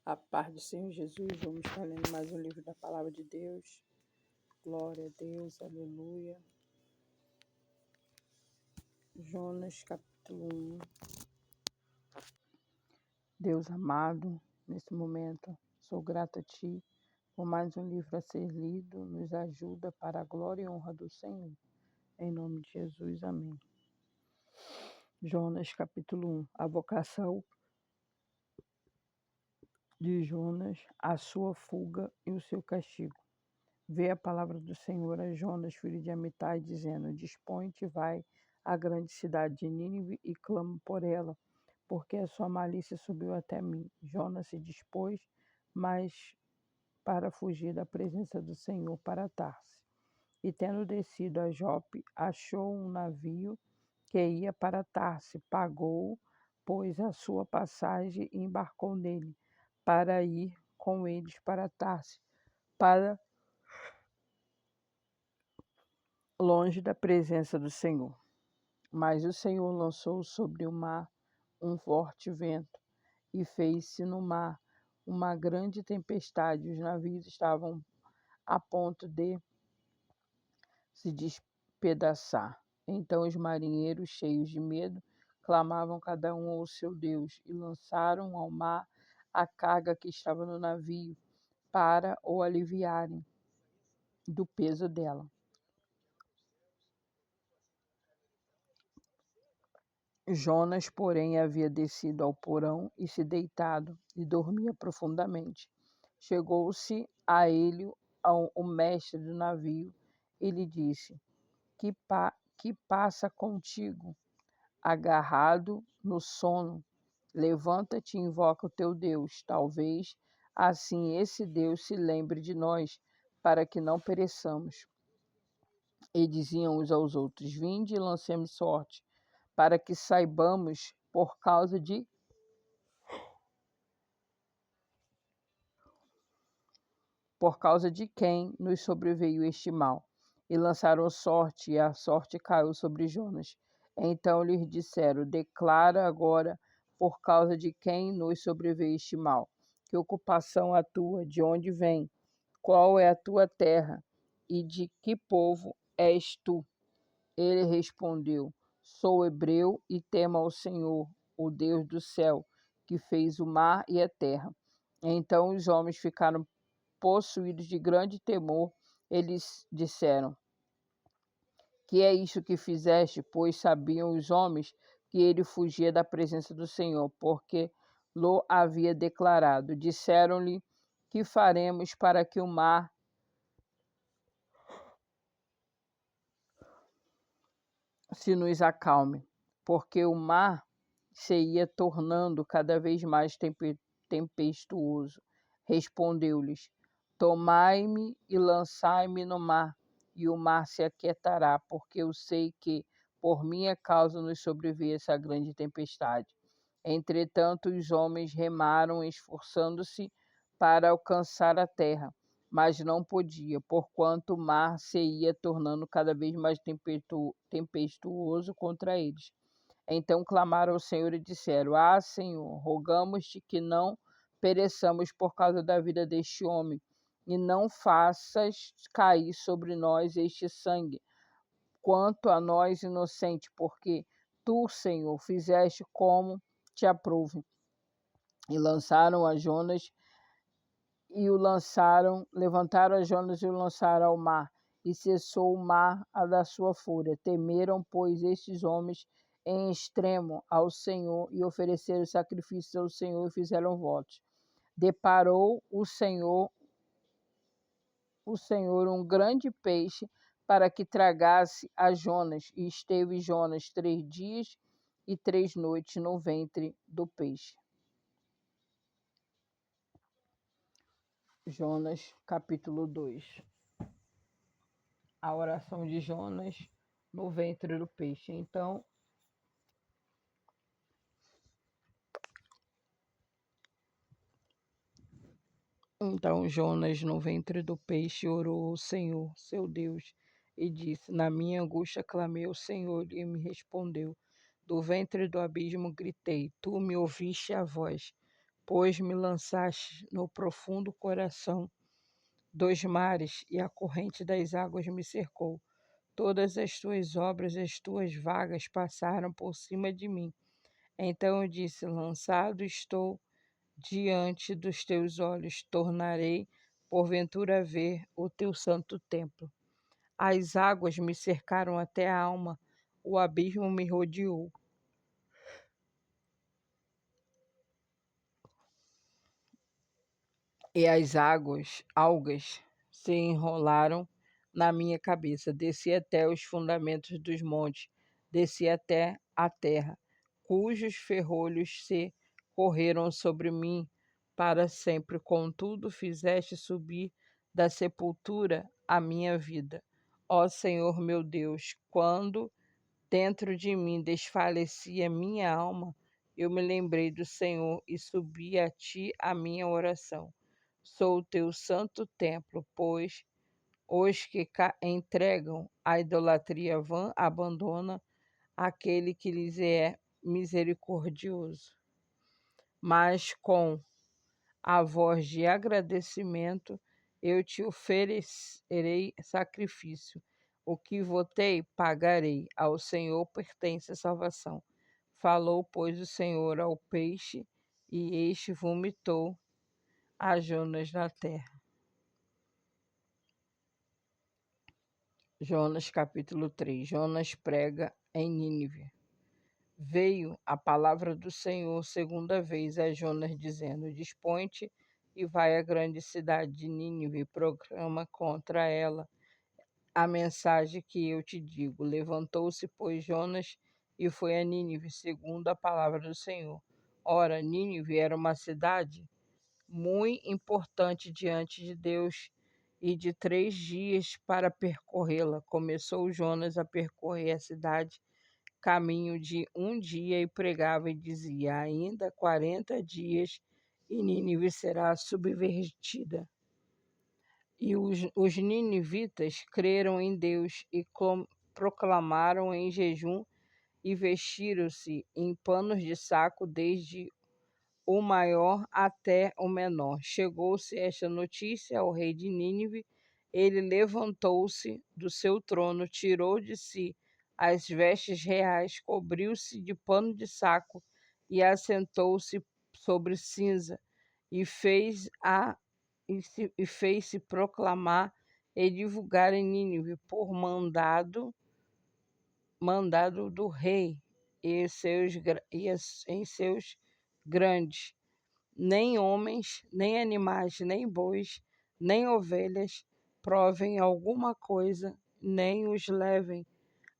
A paz do Senhor Jesus, vamos estar lendo mais um livro da Palavra de Deus. Glória a Deus, aleluia. Jonas, capítulo 1. Deus amado, nesse momento, sou grata a Ti por mais um livro a ser lido. Nos ajuda para a glória e honra do Senhor. Em nome de Jesus, amém. Jonas, capítulo 1. A vocação de Jonas, a sua fuga e o seu castigo. Veio a palavra do Senhor a Jonas, filho de Amitai, dizendo: Dispõe-te, vai à grande cidade de Nínive e clama por ela, porque a sua malícia subiu até mim. Jonas se dispôs, mas para fugir da presença do Senhor para Tarse. E tendo descido a Jope, achou um navio que ia para Tarse, pagou, pois, a sua passagem e embarcou nele, para ir com eles para Tarse, para longe da presença do Senhor. Mas o Senhor lançou sobre o mar um forte vento, e fez-se no mar uma grande tempestade. Os navios estavam a ponto de se despedaçar. Então os marinheiros, cheios de medo, clamavam cada um ao seu Deus, e lançaram ao mar a carga que estava no navio, para o aliviarem do peso dela. Jonas, porém, havia descido ao porão e se deitado, e dormia profundamente. Chegou-se a ele o mestre do navio e lhe disse: Que passa contigo, agarrado no sono? Levanta-te e invoca o teu Deus. Talvez assim esse Deus se lembre de nós, para que não pereçamos. E diziam uns aos outros: Vinde e lancemos sorte, para que saibamos por causa de quem nos sobreveio este mal. E lançaram sorte, e a sorte caiu sobre Jonas. Então lhes disseram: Declara agora por causa de quem nos sobreveio este mal. Que ocupação a tua? De onde vem? Qual é a tua terra? E de que povo és tu? Ele respondeu: Sou hebreu e temo ao Senhor, o Deus do céu, que fez o mar e a terra. Então os homens ficaram possuídos de grande temor. Eles disseram: Que é isso que fizeste? Pois sabiam os homens que ele fugia da presença do Senhor, porque lo havia declarado. Disseram-lhe: Que faremos para que o mar se nos acalme? Porque o mar se ia tornando cada vez mais tempestuoso. Respondeu-lhes: Tomai-me e lançai-me no mar, e o mar se aquietará, porque eu sei que, por minha causa, nos sobreveio essa grande tempestade. Entretanto, os homens remaram, esforçando-se para alcançar a terra, mas não podia, porquanto o mar se ia tornando cada vez mais tempestuoso contra eles. Então clamaram ao Senhor e disseram: Senhor, rogamos-te que não pereçamos por causa da vida deste homem, e não faças cair sobre nós este sangue, quanto a nós inocente, porque tu, Senhor, fizeste como te aprouve. E lançaram a Jonas levantaram a Jonas e o lançaram ao mar, e cessou o mar a da sua fúria. Temeram, pois, estes homens em extremo ao Senhor, e ofereceram sacrifícios ao Senhor e fizeram votos. Deparou o Senhor um grande peixe para que tragasse a Jonas, e esteve Jonas 3 dias e 3 noites no ventre do peixe. Jonas, capítulo 2. A oração de Jonas no ventre do peixe. Então Jonas, no ventre do peixe, orou ao Senhor, seu Deus, e disse: Na minha angústia clamei ao Senhor, e me respondeu. Do ventre do abismo gritei: Tu me ouviste a voz. pois me lançaste no profundo coração dos mares, e a corrente das águas me cercou. Todas as tuas obras, as tuas vagas passaram por cima de mim. Então eu disse: lançado estou diante dos teus olhos, tornarei porventura a ver o teu santo templo. As águas me cercaram até a alma, o abismo me rodeou. E as algas se enrolaram na minha cabeça. Desci até os fundamentos dos montes, desci até a terra, cujos ferrolhos se correram sobre mim para sempre. Contudo, fizeste subir da sepultura a minha vida. Ó Senhor meu Deus, quando dentro de mim desfalecia minha alma, eu me lembrei do Senhor e subi a ti a minha oração. Sou o teu santo templo, pois os que entregam a idolatria vã abandona aquele que lhes é misericordioso. Mas com a voz de agradecimento eu te oferecerei sacrifício. O que votei, pagarei. Ao Senhor pertence a salvação. Falou, pois, o Senhor ao peixe, e este vomitou a Jonas na terra. Jonas capítulo 3. Jonas prega em Nínive. Veio a palavra do Senhor segunda vez a Jonas, dizendo: dispõe-te e vai à grande cidade de Nínive e proclama contra ela a mensagem que eu te digo. Levantou-se, pois, Jonas e foi a Nínive, segundo a palavra do Senhor. Ora, Nínive era uma cidade muito importante diante de Deus, e de 3 dias para percorrê-la. Começou Jonas a percorrer a cidade, caminho de 1 dia, e pregava e dizia: ainda 40 dias e Nínive será subvertida. E os ninivitas creram em Deus e proclamaram em jejum e vestiram-se em panos de saco, desde o maior até o menor. Chegou-se esta notícia ao rei de Nínive. Ele levantou-se do seu trono, tirou de si as vestes reais, cobriu-se de pano de saco e assentou-se sobre cinza, e fez-se proclamar e divulgar em Nínive por mandado do rei e em seus grandes. Nem homens, nem animais, nem bois, nem ovelhas provem alguma coisa, nem os levem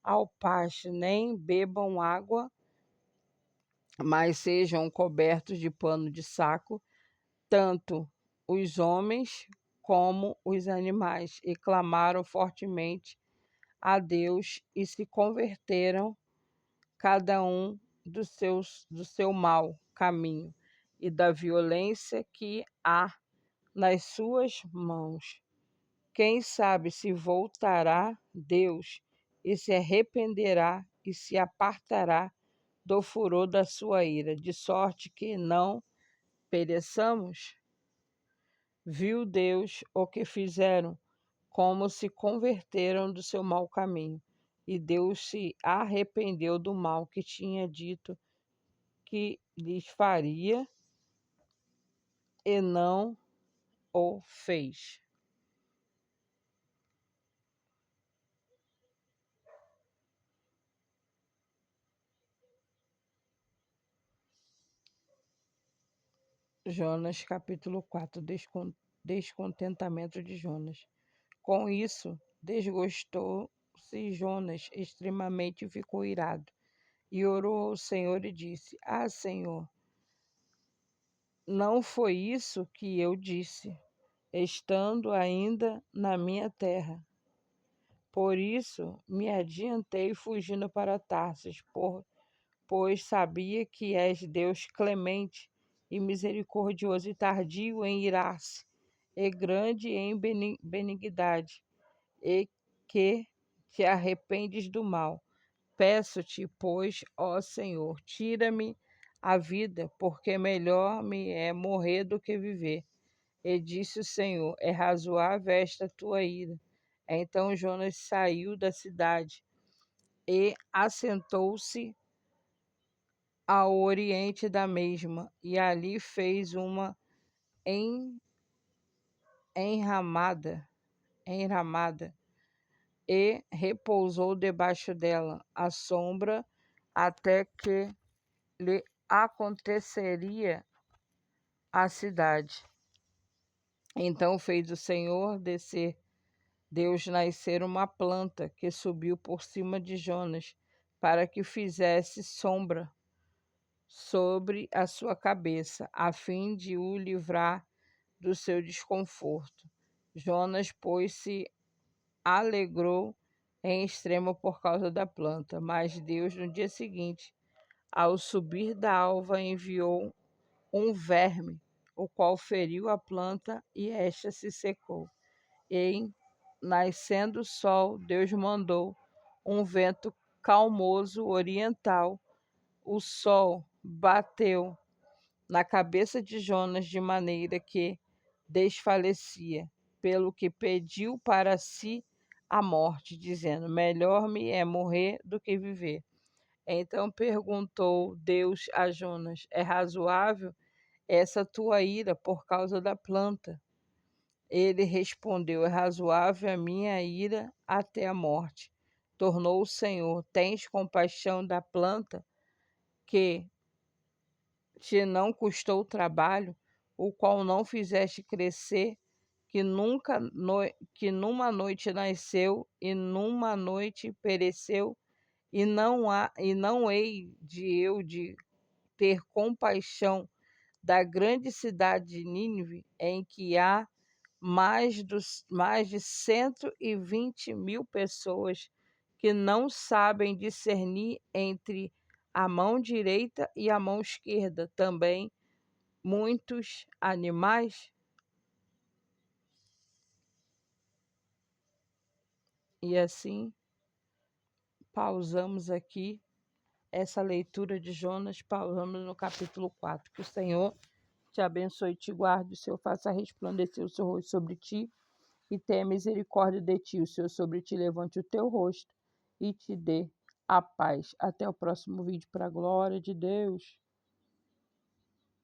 ao pasto, nem bebam água, mas sejam cobertos de pano de saco, tanto os homens como os animais. E clamaram fortemente a Deus e se converteram, cada um do seu mau caminho e da violência que há nas suas mãos. Quem sabe se voltará Deus e se arrependerá e se apartará do furor da sua ira, de sorte que não pereçamos? Viu Deus o que fizeram, como se converteram do seu mau caminho, e Deus se arrependeu do mal que tinha dito que lhes faria, e não o fez. Jonas capítulo 4. Descontentamento de Jonas. Com isso, desgostou-se Jonas extremamente e ficou irado. E orou ao Senhor e disse: ah, Senhor, não foi isso que eu disse, estando ainda na minha terra. Por isso me adiantei fugindo para Tarsis, pois sabia que és Deus clemente e misericordioso e tardio em irar-se, e grande em benignidade, e que te arrependes do mal. Peço-te, pois, ó Senhor, tira-me a vida, porque melhor me é morrer do que viver. E disse o Senhor: é razoável esta tua ira. Então Jonas saiu da cidade e assentou-se ao oriente da mesma, e ali fez uma en- enramada, enramada, e repousou debaixo dela, à sombra, até que lhe aconteceria a cidade. Então fez o Senhor descer, Deus nascer uma planta que subiu por cima de Jonas, para que fizesse sombra sobre a sua cabeça, a fim de o livrar do seu desconforto. Jonas, pois, se alegrou em extremo por causa da planta, mas Deus, no dia seguinte, ao subir da alva, enviou um verme, o qual feriu a planta e esta se secou. E, nascendo o sol, Deus mandou um vento calmoso oriental. O sol bateu na cabeça de Jonas de maneira que desfalecia, pelo que pediu para si a morte, dizendo: melhor me é morrer do que viver. Então perguntou Deus a Jonas: é razoável essa tua ira por causa da planta? Ele respondeu: é razoável a minha ira até a morte. Tornou o Senhor: tens compaixão da planta que te não custou trabalho, o qual não fizeste crescer, que numa noite nasceu e numa noite pereceu, e não hei de eu de ter compaixão da grande cidade de Nínive, em que há mais de 120.000 pessoas que não sabem discernir entre a mão direita e a mão esquerda, também muitos animais. E assim pausamos aqui essa leitura de Jonas, pausamos no capítulo 4. Que o Senhor te abençoe e te guarde, o Senhor faça resplandecer o seu rosto sobre ti e tenha misericórdia de ti, o Senhor sobre ti levante o teu rosto e te dê a paz. Até o próximo vídeo, para a glória de Deus.